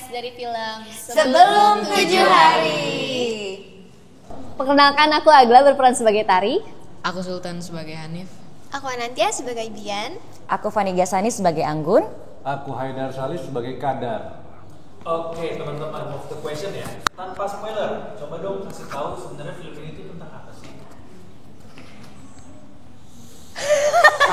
dari film Sebelum 7 Hari. Perkenalkan, aku Agla berperan sebagai Tari. Aku Sultan sebagai Hanif. Aku Anantia sebagai Bian. Aku Fani Gasani sebagai Anggun. Aku Haidar Salis sebagai Kadar. Oke teman-teman, move the question ya. Tanpa spoiler, coba dong kasih tahu sebenarnya film ini itu tentang apa sih?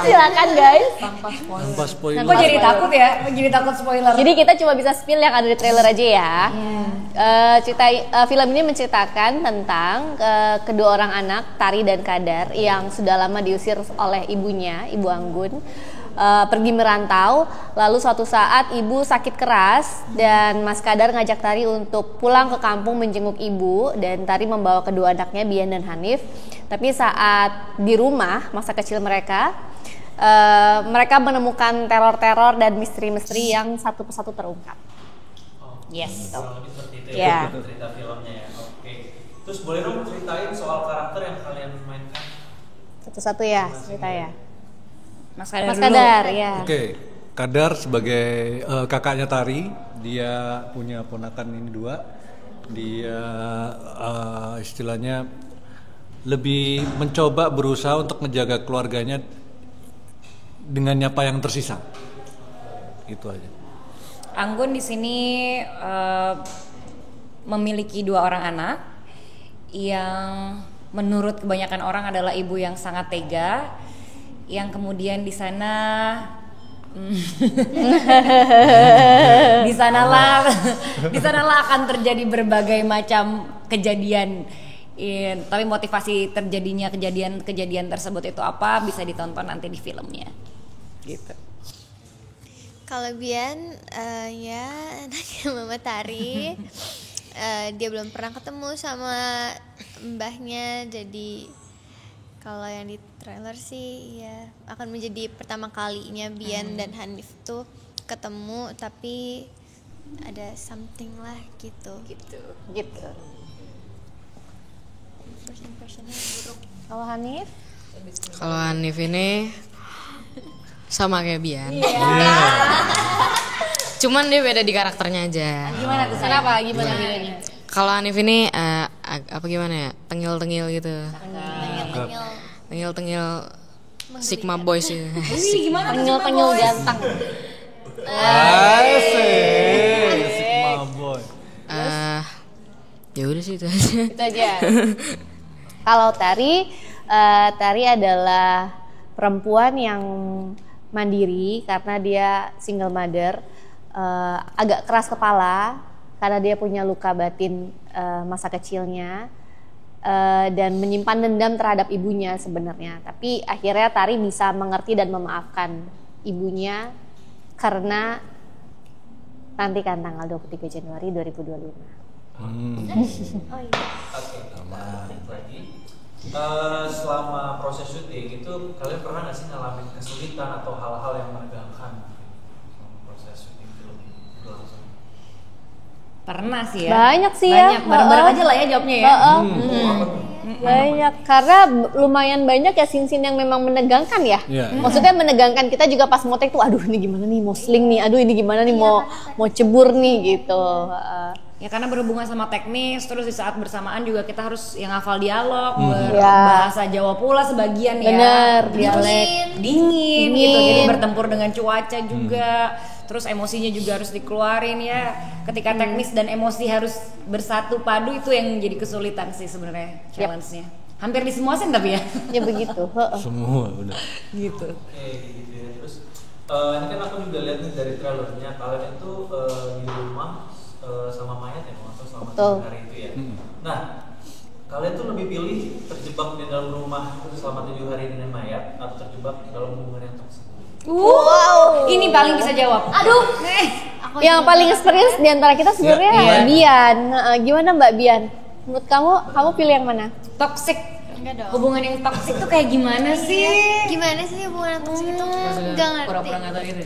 Silakan guys. Tanpa spoiler. Tanpa spoiler. Kok jadi takut ya? Jadi takut spoiler. Jadi kita cuma bisa spill yang ada di trailer aja ya. Film ini menceritakan tentang kedua orang anak, Tari dan Kadar, yang sudah lama diusir oleh ibunya, Ibu Anggun. Pergi merantau, lalu suatu saat ibu sakit keras dan Mas Kadar ngajak Tari untuk pulang ke kampung menjenguk ibu, dan Tari membawa kedua anaknya Bian dan Hanif. Tapi saat di rumah masa kecil mereka, mereka menemukan teror-teror dan misteri-misteri yang satu persatu terungkap. Yes. Kurang lebih seperti itu Ya. ya cerita filmnya ya. Oke. Terus boleh dong ceritain soal karakter yang kalian mainkan? Satu-satu ya cerita ya. Mas Kadar Mas dulu. Kadar ya. Oke, Kadar sebagai kakaknya Tari, dia punya ponakan ini 2. Dia istilahnya lebih mencoba berusaha untuk menjaga keluarganya dengan apa yang tersisa. Itu aja. Anggun di sini memiliki 2 orang anak yang menurut kebanyakan orang adalah ibu yang sangat tega, yang kemudian di sana di sanalah akan terjadi berbagai macam kejadian. Tapi motivasi terjadinya kejadian tersebut itu apa bisa ditonton nanti di filmnya. Gitu. Kalau Bian, ya anaknya Mama Tari. Dia belum pernah ketemu sama mbahnya, jadi kalau yang di trailer sih ya akan menjadi pertama kalinya Bian dan Hanif tuh ketemu, tapi ada something lah gitu. First impressionnya buruk. Kalau Hanif? Kalau Hanif ini sama kayak Bian. Cuman dia beda di karakternya aja. Gimana tuh? Kenapa? Gimana bedanya? Kalau Hanif ini apa gimana ya? Tengil-tengil gitu. Tengil-tengil Sigma Boys gitu. Tengil-tengil ganteng. Asik, Sigma Boy. Ya udah sih itu aja. Itu aja. Kalau Tari, Tari adalah perempuan yang mandiri karena dia single mother, agak keras kepala karena dia punya luka batin masa kecilnya, dan menyimpan dendam terhadap ibunya sebenarnya. Tapi akhirnya Tari bisa mengerti dan memaafkan ibunya karena nantikan tanggal 23 Januari 2025. Oke, lagi. Selama proses syuting itu kalian pernah nggak sih ngalamin kesulitan atau hal-hal yang menegangkan selama proses syuting film berlangsung? Pernah sih ya. Banyak sih ya. Bareng-bareng aja lah ya jawabnya ya. Banyak, karena lumayan banyak ya scene-scene yang memang menegangkan ya. Maksudnya menegangkan, kita juga pas mau take tuh, aduh ini gimana nih mau sling nih, aduh ini gimana nih mau cebur nih gitu. Ya karena berhubungan sama teknis, terus di saat bersamaan juga kita harus yang hafal dialog, Ya. berbahasa Jawa pula sebagian Bener, ya, dialek dingin gitu, jadi bertempur dengan cuaca juga, terus emosinya juga harus dikeluarin ya. Ketika teknis dan emosi harus bersatu padu, itu yang jadi kesulitan sih sebenarnya challenge-nya. Hampir di semua scene tapi ya. Ya begitu. Semua udah. Gitu. Oke, gitu ya. Terus ini kan aku juga lihat nih dari trailernya kalian itu di rumah sama mayat ya, atau selama 7 hari itu ya. Nah, kalian tuh lebih pilih terjebak di dalam rumah selama 7 hari dengan mayat atau terjebak di dalam hubungan yang toksik? Wow. Ini paling bisa jawab. Aduh. Yang paling experience di antara kita sebenarnya Bian. Gimana Mbak Bian? Menurut kamu pilih yang mana? Toxic. Enggak dong. Hubungan yang toxic tuh kayak gimana sih? Gimana sih hubungan toksik itu? Enggak ngerti. Pura-pura nggak tahu itu.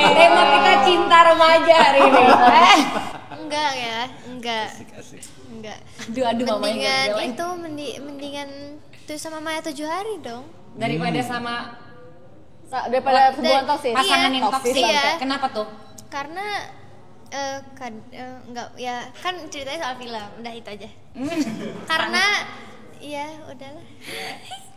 Tema kita cinta remaja hari ini. Enggak ya, enggak. Enggak. Aduh mamanya Mendingan itu mendingan tuh sama Maya 7 hari dong. daripada sama Daripada hubungan toksik. pasangan yang Toxic. toksik. Iya. Kenapa tuh? Karena enggak ya kan ceritanya soal film, udah itu aja. Karena ya udahlah.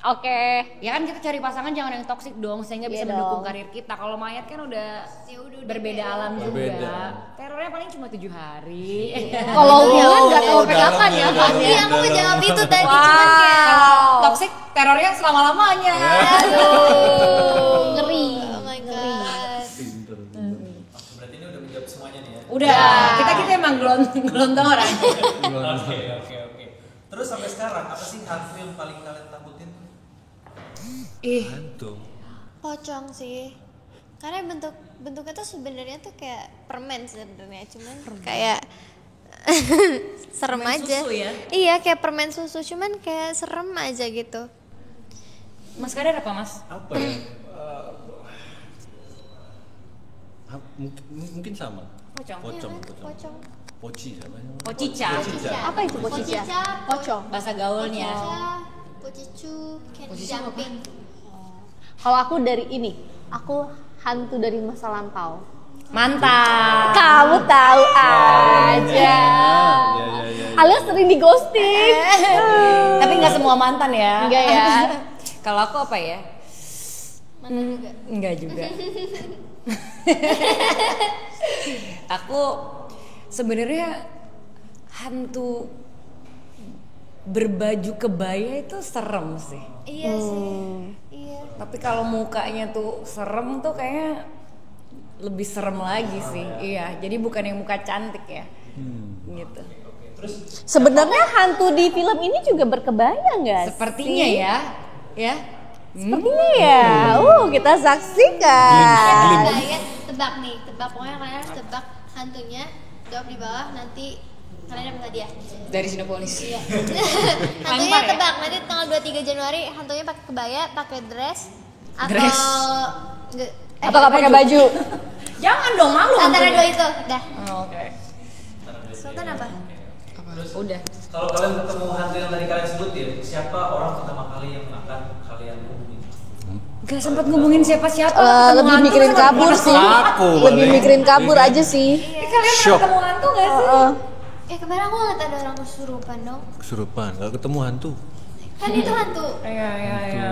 Oke. Ya kan kita cari pasangan jangan yang toksik dong sehingga bisa Iya mendukung dong. karir kita. Kalau Mayat kan udah Ya udah berbeda beda. alam Berbeda. juga. Terornya paling cuma 7 hari. Kalau hubungan nggak tahu dalam, pegangan ya kan ya. Iya, aku mau jawab itu tadi cuman kayak Kalau toksik terornya selama-lamanya. Ngeri. oh my god. Berarti ini udah menjawab semuanya nih ya. Udah, kita emang gelontoran. Oke. Terus sampai sekarang apa sih hantu yang paling kalian takutin? Hantu. Pocong sih. Karena bentuknya tuh sebenarnya tuh kayak permen sebenarnya, cuman kayak serem Permen aja. susu ya? Iya, kayak permen susu, cuman kayak serem aja gitu. Mas Kadar apa Mas? Apa ya? Mungkin sama. Pocong. Pocong. Pocong. Poci apa? Pocica. Apa itu pocica? Pocong. Bahasa gaulnya. Pocicu, candy Pocicu apa? jumping. Kalau aku dari ini, aku hantu dari masa lampau. Mantap. Kamu tahu aja. Alias sering di ghosting. Tapi nggak semua mantan ya. Enggak ya. Kalau aku apa ya? Mantan juga. Enggak juga. Aku sebenarnya hantu berbaju kebaya itu serem sih. Iya sih. Iya. Tapi kalau mukanya tuh serem tuh kayaknya lebih serem lagi sih. Iya, jadi bukan yang muka cantik ya. Gitu. Sebenarnya hantu di film ini juga berkebaya nggak? Sepertinya sih? ya. Ya. Sepertinya ya. Kita saksikan. Kalian tebak nih, pokoknya kalian harus tebak hantunya, jawab di bawah, nanti kalian dapat hadiah. Dari Sinopolis. Iya. Lempar Hantunya ya? tebak, nanti tanggal 23 Januari hantunya pakai kebaya, pakai dress atau Dress. nggak- Atau nggak pakai baju? Jangan dong, malu. antara hantunya. dua itu. Dah. Oh, oke. Sultan apa? Udah. Kalau kalian ketemu hantu yang tadi kalian sebutin, siapa orang pertama kali yang akan kalian hubungi? Gak sempat ngomongin siapa-siapa. Lebih mikirin kabur sih. Aku Lebih paling. mikirin kabur aja sih. Kalian pernah Shock. ketemu hantu gak sih? Kemarin aku ngeliat ada orang kesurupan dong. Kesurupan, gak ketemu hantu. Kan itu hantu. Iya.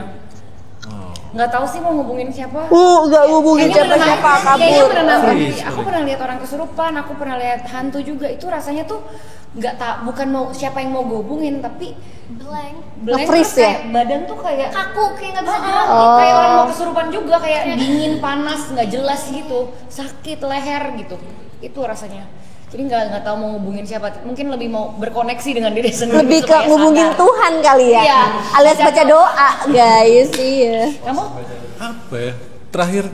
Oh. Nggak tahu sih mau ngubungin siapa. Nggak hubungin siapa-siapa Kayaknya kabur. pernah Freeze. aku pernah lihat orang kesurupan, aku pernah lihat hantu juga. Itu rasanya tuh nggak tak bukan mau siapa yang mau gue hubungin tapi Blank. blank Nge-freeze terus kayak ya? badan tuh kayak Kaku, kayak nggak bisa gerak. kayak orang mau kesurupan juga, kayak dingin panas nggak jelas gitu, sakit leher gitu. Itu rasanya. Jadi nggak tahu mau ngubungin siapa. Mungkin lebih mau berkoneksi dengan diri sendiri. Lebih ke supaya ngubungin sadar. Tuhan kali ya. Iya. Alias baca doa, guys. Iya. Kamu? Apa ya? Terakhir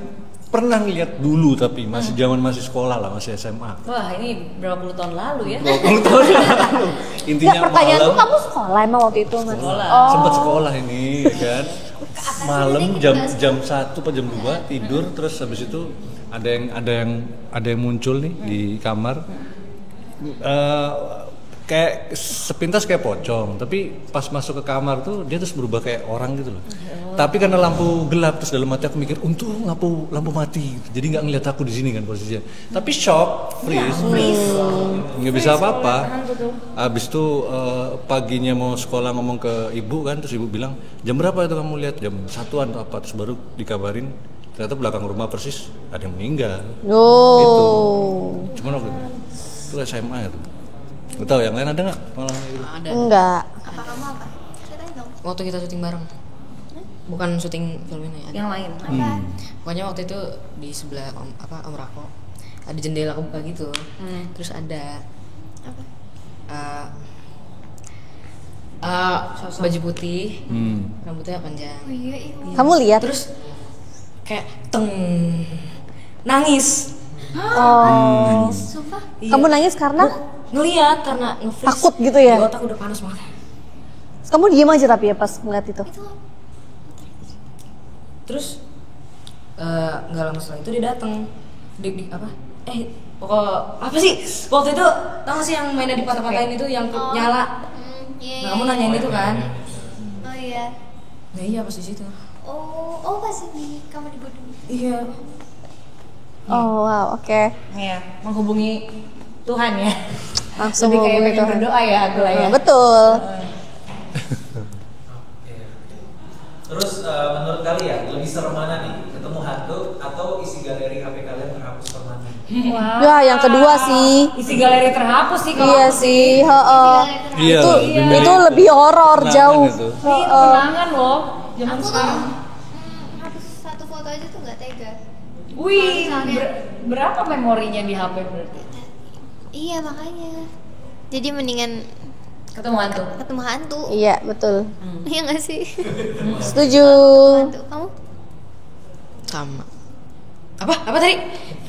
pernah ngeliat dulu tapi masih zaman masih sekolah lah, masih SMA. Wah, ini berapa puluh tahun lalu ya? 20 tahun yang lalu. Intinya Nggak, pertanyaanku malam kamu sekolah emang waktu itu mas? Sekolah. sempat sekolah ini ya kan. Malam jam 1 atau jam 2 tidur, terus habis itu ada yang muncul nih di kamar. Kayak sepintas kayak pocong, tapi pas masuk ke kamar tuh dia terus berubah kayak orang gitu loh. Tapi karena lampu gelap, terus dalam hati aku mikir untung lampu mati, jadi nggak ngeliat aku di sini kan posisinya. Tapi shock, freeze, nggak bisa apa-apa. Abis itu paginya mau sekolah ngomong ke ibu kan, terus ibu bilang jam berapa itu kamu lihat, jam 1-an atau apa, terus baru dikabarin ternyata belakang rumah persis ada yang meninggal. Gitu. Cuman waktu itu SMA itu. Gak tau yang lain ada nggak pengalaman gitu? Ada. Enggak. Apa kamu apa? Ceritain dong. Waktu kita syuting bareng. Bukan syuting film ini, ada. Yang lain. Pokoknya waktu itu di sebelah Om Rako ada jendela kebuka gitu. Terus ada baju putih, rambutnya panjang. Oh iya, iya. Kamu lihat? Terus kayak teng nangis. Oh. Sumpah. Kamu nangis karena Ngeliat karena nge-freeze. takut gitu ya? Di otak udah panas banget. Kamu diem aja tapi ya pas ngeliat itu. Terus nggak lama setelah itu dia datang. Apa? Pokok apa sih? Waktu itu tau gak sih yang mainnya dipatah-patahin itu yang nyala? Iya. Nah, kamu nanyain itu kan? Oh iya. Nah iya pas di situ. Oh pas di kamu di Bodong. Iya. Oh wow, oke. Ya, menghubungi Tuhan ya. Langsung Lebih kayak hubungi pengen Tuhan. berdoa ya aku lah ya. Betul. Terus menurut kalian lebih serem mana nih? Ketemu hantu atau isi galeri HP kalian terhapus permanen? Wow. Ya, yang kedua sih. Isi galeri terhapus sih kalau Iya aku sih, heeh. Iya, Itu lebih milih itu lebih horor kenangan jauh. itu. Ini kenangan loh zaman Aku sekarang. hapus satu foto aja tuh nggak tega. Wih, berapa memorinya di HP berarti? Iya makanya. Jadi mendingan Ketemu hantu. ketemu hantu. Iya, betul. Iya nggak sih? Setuju. Hantu. Kamu? Sama. Apa tadi?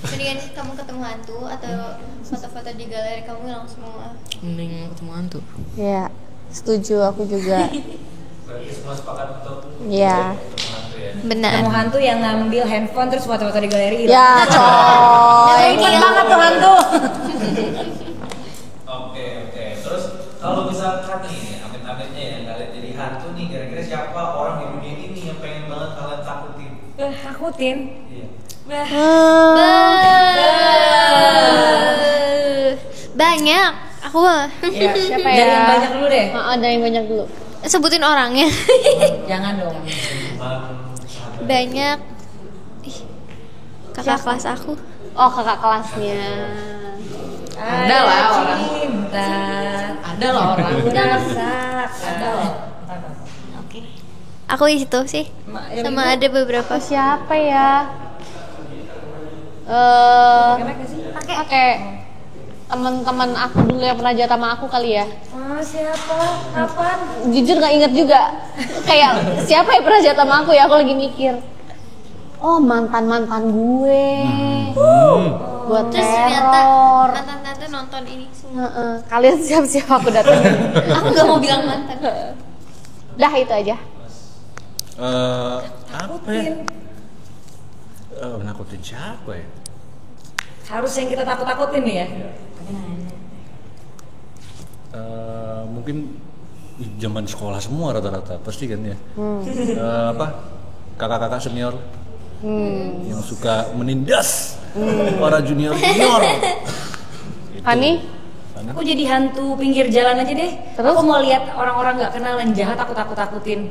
Mendingan kamu ketemu hantu atau foto-foto di galeri kamu hilang semua? Mending ketemu hantu. Iya, setuju aku juga. Berarti semua sepakat untuk Iya. ketemu hantu ya. Benar. Ketemu hantu yang ngambil handphone terus foto-foto di galeri. Ya, coy. Ingat banget tuh hantu. Oke. Terus kalau misalkan nih amit-amitnya ya kalian jadi hantu nih, kira-kira siapa orang di dunia ini yang pengen banget kalian takutin? Takutin. Iya. Banyak. Aku mah. Ya, Siapa dari ya? yang banyak dulu deh. Ada yang banyak dulu. Sebutin orangnya. Jangan dong. Banyak. Ih, kakak kelas aku. Oh, kakak kelasnya. Ada lah orang. Cinta. Ada lah orang. Ada loh. Oke. Aku itu sih. Sama ada beberapa. Oh, siapa ya? Pakai teman-teman aku dulu yang pernah jahat sama aku kali ya. Siapa? Kapan? Jujur nggak inget juga. Kayak siapa yang pernah jahat sama aku ya? Aku lagi mikir. Oh, mantan gue. Buat Terus ternyata teror. mantan-mantan nonton ini semua. Heeh. Kalian siap-siap aku datang. Aku gak mau bilang mantan. Dah itu aja. Apa ya? Nakutin siapa ya? Harus yang kita takut-takutin nih ya. Mungkin zaman sekolah semua rata-rata pasti kan ya. Kakak-kakak senior yang suka menindas para junior. Hani? Aku jadi hantu pinggir jalan aja deh. Terus? Aku mau lihat orang-orang nggak kenal yang jahat, aku takut-takutin.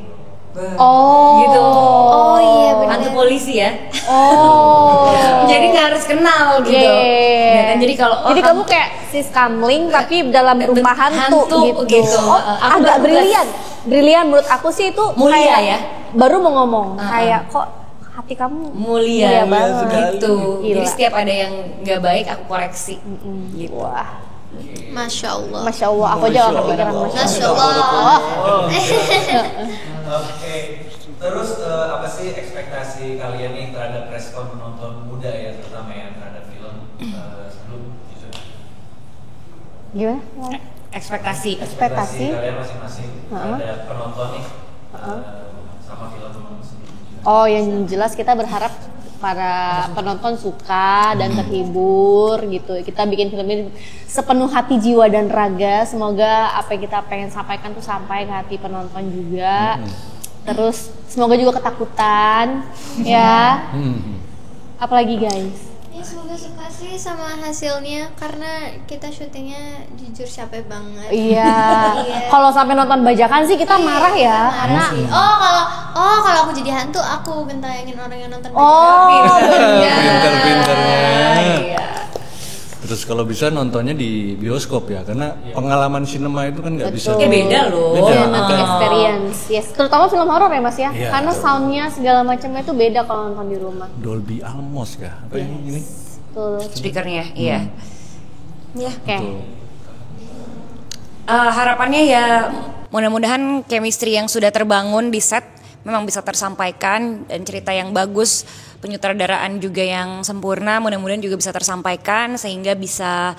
Oh. Gitu. Oh iya benar. Hantu polisi ya. Oh. Jadi nggak harus kenal gitu. Yeah. Nah, kan jadi kalau Jadi kamu kayak sis kamling tapi dalam rumah hantu, gitu. Oh, Aku agak bertugas. brilian. Brilian menurut aku sih itu Mulia kayak ya? Baru mau ngomong kayak kok hati kamu mulia banget. gitu. Gila. Jadi setiap ada yang nggak baik aku koreksi. Gitu. Wah, Masya Allah. Masya Allah, aku aja gak kepikiran Masya Allah. Oke. Terus apa sih ekspektasi kalian nih terhadap respon penonton muda ya, terutama ya terhadap film sebelum gitu? Gimana? Ekspektasi. Ekspektasi? kalian masing-masing terhadap penonton nih sama film sendiri. Oh, yang jelas kita berharap para penonton suka dan terhibur gitu. Kita bikin film ini sepenuh hati, jiwa dan raga. Semoga apa yang kita pengen sampaikan tuh sampai ke hati penonton juga. Terus semoga juga ketakutan, ya. Apalagi guys. Ya semoga suka sih sama hasilnya karena kita syutingnya jujur capek banget. Iya. Kalau sampai nonton bajakan sih kita marah ya, karena sih. Kalau aku jadi hantu aku gentayangin orang yang nonton Pinter-pinternya. Terus kalau bisa nontonnya di bioskop ya, karena pengalaman sinema itu kan nggak bisa. Kayak beda loh. Beda. nanti experience. Yes, terutama film horor ya Mas ya. Iya. Karena soundnya segala macamnya itu beda kalau nonton di rumah. Dolby Atmos kah? Apa yang ini? Tuh. Speakernya, iya. Ya. Oke. Tuh. Harapannya ya mudah-mudahan chemistry yang sudah terbangun di set memang bisa tersampaikan dan cerita yang bagus, penyutradaraan juga yang sempurna mudah-mudahan juga bisa tersampaikan sehingga bisa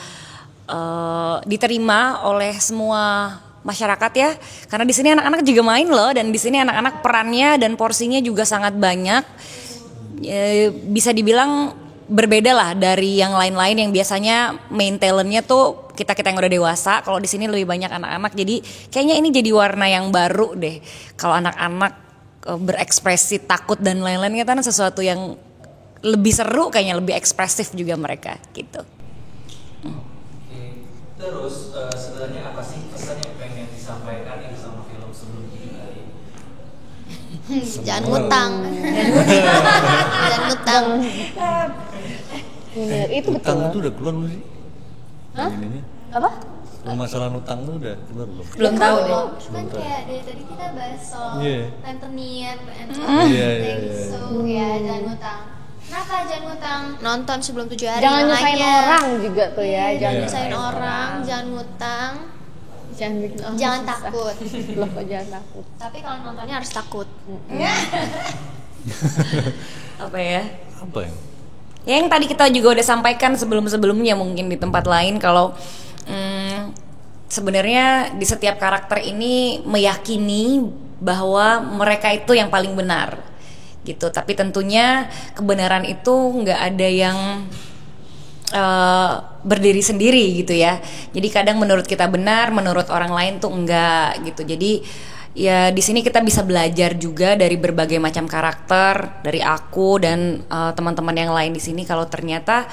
diterima oleh semua masyarakat ya. Karena di sini anak-anak juga main loh dan di sini anak-anak perannya dan porsinya juga sangat banyak. Bisa dibilang berbeda lah dari yang lain-lain yang biasanya main talentnya tuh kita yang udah dewasa. Kalau di sini lebih banyak anak-anak, jadi kayaknya ini jadi warna yang baru deh. Kalau anak-anak berekspresi takut dan lain-lain kan sesuatu yang lebih seru kayaknya, lebih ekspresif juga mereka gitu. Oke. Terus sebenarnya apa sih pesan yang pengen disampaikan ini sama film Sebelum 7 Hari? Jangan ngutang. Jangan ngutang. Bener, itu Utang betul. itu udah keluar belum sih? Hah? Ininya. Apa? Masalah utang itu udah keluar belum? Belum tahu deh. Kan kayak dari tadi kita bahas soal Iya. rentenir, Iya, iya, iya. so ya jangan ngutang. Kenapa jangan ngutang? Nonton Sebelum 7 Hari. Jangan nyusahin makanya. orang juga tuh ya, Jangan jangan nyusahin orang, jangan ngutang, jangan bikin orang jangan susah. takut. Loh, kok jangan takut? Tapi kalau nontonnya harus takut. Apa ya? Apa ya? Yang tadi kita juga udah sampaikan sebelum-sebelumnya mungkin di tempat lain kalau sebenarnya di setiap karakter ini meyakini bahwa mereka itu yang paling benar gitu. Tapi tentunya kebenaran itu nggak ada yang berdiri sendiri gitu ya. Jadi kadang menurut kita benar, menurut orang lain tuh enggak gitu. Jadi ya di sini kita bisa belajar juga dari berbagai macam karakter, dari aku dan teman-teman yang lain di sini kalau ternyata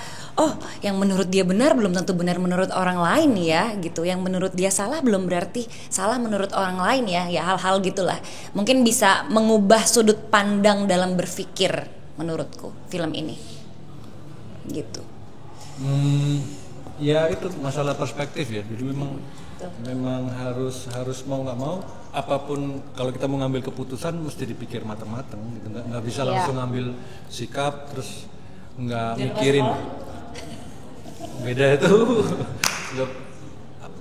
yang menurut dia benar belum tentu benar menurut orang lain ya gitu. Yang menurut dia salah belum berarti salah menurut orang lain ya. Ya hal-hal gitulah. Mungkin bisa mengubah sudut pandang dalam berpikir menurutku film ini. Gitu. Ya itu masalah perspektif ya. Jadi memang harus mau nggak mau apapun kalau kita mau ngambil keputusan mesti dipikir matang-matang gitu. Nggak bisa langsung ngambil sikap terus nggak mikirin. Beda itu.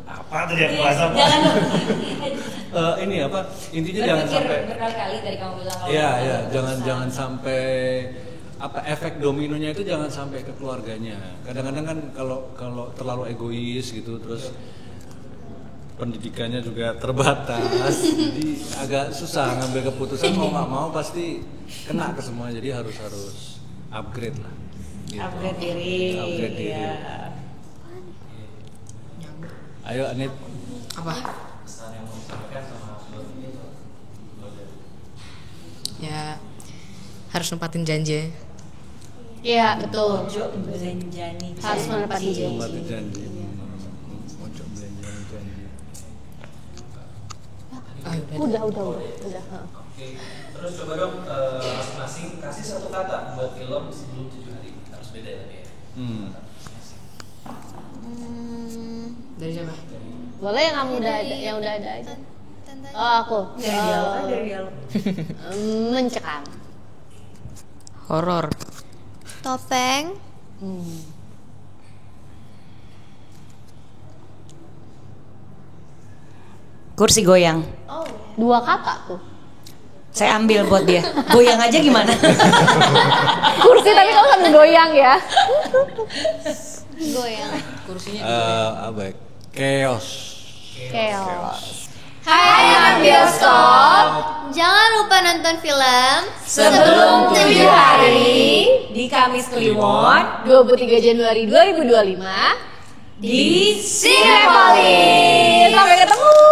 Apa tadi yang bahasa? Ini apa? Intinya jangan sampai berkali-kali dari kamu bilang kalau Iya, jangan sampai efek dominonya itu jangan sampai ke keluarganya. Kadang-kadang kan kalau terlalu egois gitu terus pendidikannya juga terbatas, jadi agak susah ngambil keputusan mau nggak mau pasti kena ke semua. Jadi harus upgrade lah. Gitu. upgrade diri. Upgrade diri. Ya. Ayo Anit. Apa? Pesan yang mau disampaikan sama film ini tuh. Ya harus nempatin janji. Iya, betul. Berjanji. Harus menepati janji. Membuat janji. Pojok janji. Udah. Oke. Terus coba dong masing-masing kasih satu kata buat film Sebelum 7 Hari. Harus beda ya tapi ya. Dari siapa? Boleh yang kamu udah ada, yang udah ada aja. Oh, aku. Dari dialog. Mencekam. Horor. Topeng. Kursi goyang. Dua kata tuh. Saya ambil buat dia. Goyang aja gimana? Kursi tapi kamu sambil goyang ya. Goyang. Kursinya Apa ya? Chaos. Chaos. Hai anak bioskop. Jangan lupa nonton film Sebelum 7 Hari di Kamis Kliwon 23 Januari 2025 di Cinepolis. Sampai ketemu.